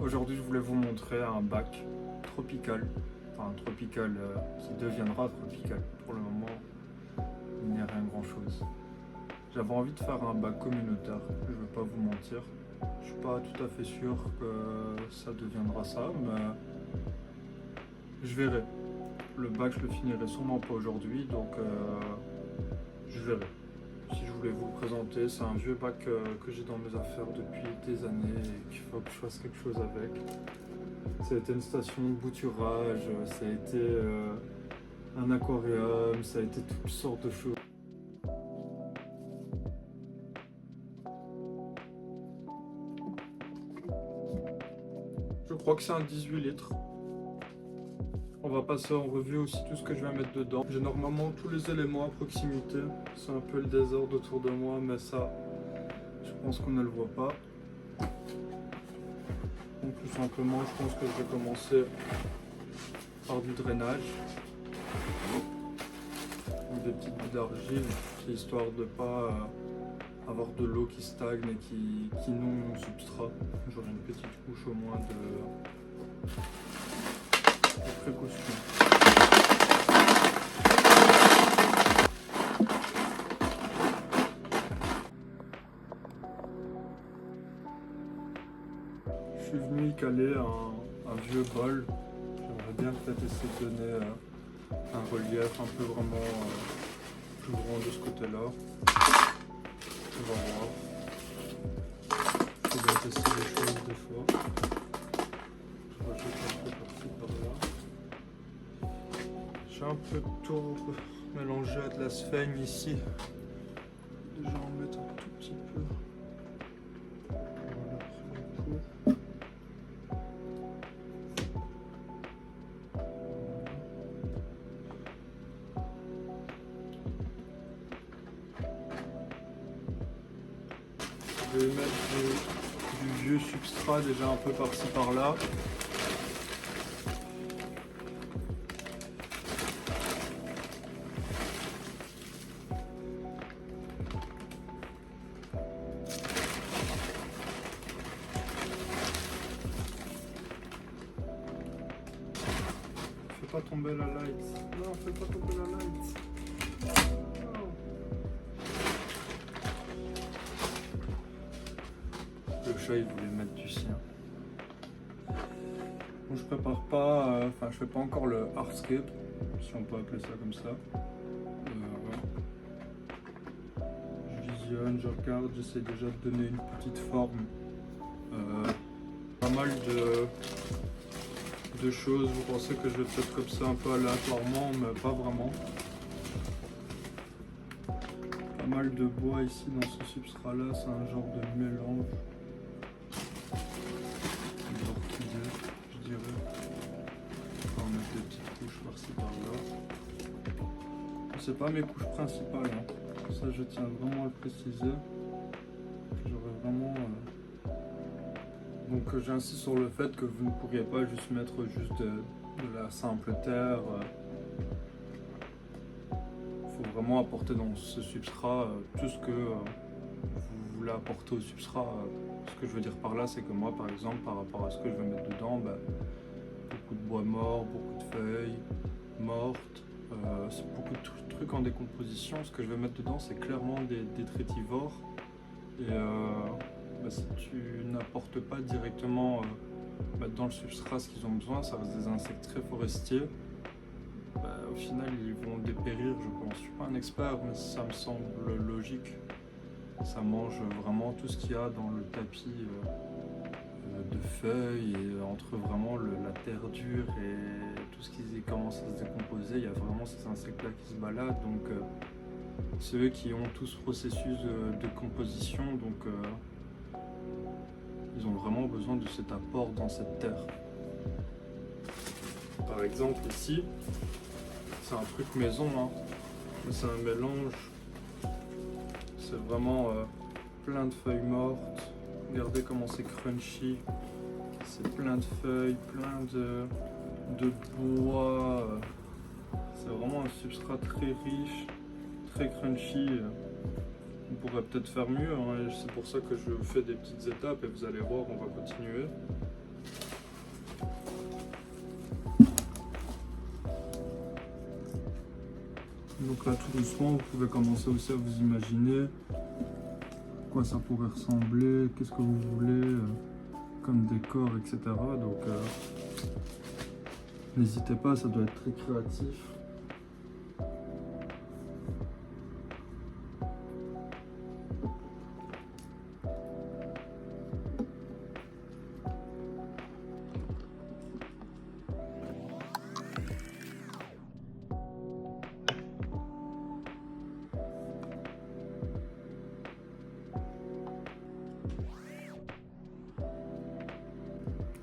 Aujourd'hui, je voulais vous montrer un bac tropical, enfin tropical qui deviendra tropical. Pour le moment, il n'y a rien grand chose. J'avais envie de faire un bac communautaire, je ne vais pas vous mentir. Je suis pas tout à fait sûr que ça deviendra ça, mais je verrai. Le bac, je le finirai sûrement pas aujourd'hui, donc je verrai. Si je voulais vous le présenter, c'est un vieux bac que j'ai dans mes affaires depuis des années et qu'il faut que je fasse quelque chose avec. Ça a été une station de bouturage, ça a été un aquarium, ça a été toutes sortes de choses. Je crois que c'est un 18 litres. On va passer en revue aussi tout ce que je vais mettre dedans. J'ai normalement tous les éléments à proximité. C'est un peu le désordre autour de moi, mais ça, je pense qu'on ne le voit pas. Donc tout simplement, je pense que je vais commencer par du drainage. Donc des petites bouts d'argile, c'est histoire de ne pas avoir de l'eau qui stagne et qui noue mon substrat. J'aurai une petite couche au moins de précaution. Je suis venu y caler un vieux bol. J'aimerais bien peut-être essayer de donner un relief un peu vraiment plus grand de ce côté-là. On va voir. Je vais bien tester les choses des fois. Je rajoute un peu par-ci par-là. J'ai un peu tout mélangé à de la sphène ici. Déjà en mettre un tout petit peu. Voilà, après le coup. Je vais mettre du vieux substrat déjà un peu par-ci par-là. Fais pas tomber la light. Non, fais pas tomber la light. Le chat il voulait mettre du sien. Bon, je prépare pas, enfin je fais pas encore le hardscape, si on peut appeler ça comme ça. Je visionne, je regarde, j'essaie déjà de donner une petite forme. Pas mal de choses, vous pensez que je vais peut-être comme ça un peu aléatoirement, mais pas vraiment. Pas mal de bois ici dans ce substrat là, c'est un genre de mélange. Je dirais. On va mettre des petites couches par-ci par-là. C'est pas mes couches principales, hein. Ça je tiens vraiment à le préciser. J'aurais vraiment. Donc j'insiste sur le fait que vous ne pourriez pas juste mettre juste de la simple terre. Il faut vraiment apporter dans ce substrat tout ce que vous voulez apporter au substrat. Ce que je veux dire par là, c'est que moi par exemple, par rapport à ce que je veux mettre dedans, beaucoup de bois mort, beaucoup de feuilles mortes, c'est beaucoup de trucs en décomposition. Ce que je vais mettre dedans, c'est clairement des détritivores. Et si tu n'apportes pas directement dans le substrat ce qu'ils ont besoin, ça reste des insectes très forestiers. Au final, ils vont dépérir, je pense. Je suis pas un expert, mais ça me semble logique. Ça mange vraiment tout ce qu'il y a dans le tapis de feuilles et entre vraiment la terre dure et tout ce qui commence à se décomposer, il y a vraiment ces insectes-là qui se baladent. Donc c'est eux qui ont tout ce processus de composition, donc ils ont vraiment besoin de cet apport dans cette terre. Par exemple ici, c'est un truc maison, hein. C'est un mélange. C'est vraiment plein de feuilles mortes. Regardez comment c'est crunchy. C'est plein de feuilles, plein de bois. C'est vraiment un substrat très riche, très crunchy. On pourrait peut-être faire mieux, hein. C'est pour ça que je fais des petites étapes et vous allez voir, on va continuer. Donc là, tout doucement, vous pouvez commencer aussi à vous imaginer à quoi ça pourrait ressembler, qu'est-ce que vous voulez comme décor, etc. Donc n'hésitez pas, ça doit être très créatif.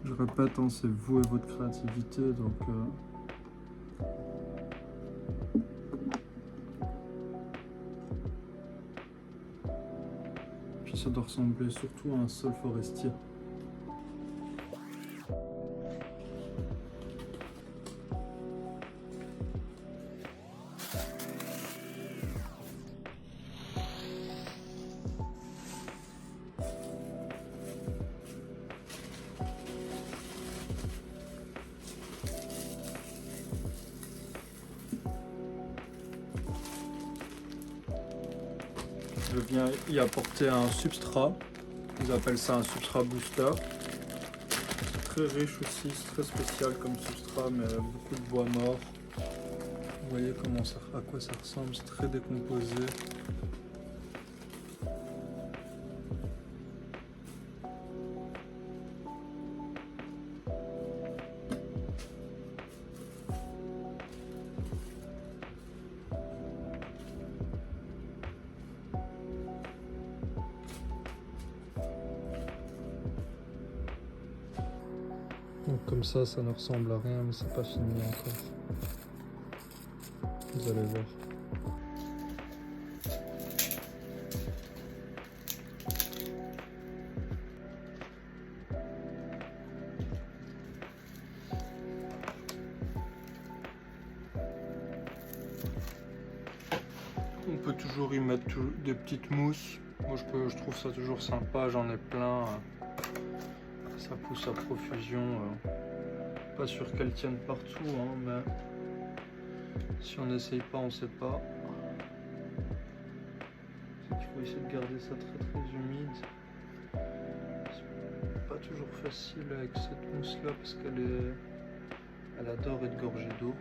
Je répète, hein, c'est vous et votre créativité, donc puis ça doit ressembler surtout à un sol forestier. Je viens y apporter un substrat, ils appellent ça un substrat booster. C'est très riche aussi, c'est très spécial comme substrat, mais beaucoup de bois mort. Vous voyez comment ça, à quoi ça ressemble, c'est très décomposé. Donc comme ça ne ressemble à rien, mais c'est pas fini encore. Vous allez voir. On peut toujours y mettre des petites mousses. Moi je trouve ça toujours sympa, j'en ai plein. Ça pousse à profusion. Pas sûr qu'elles tiennent partout, hein, mais si on n'essaye pas, on sait pas. Il faut essayer de garder ça très humide. C'est pas toujours facile avec cette mousse là parce elle adore être gorgée d'eau.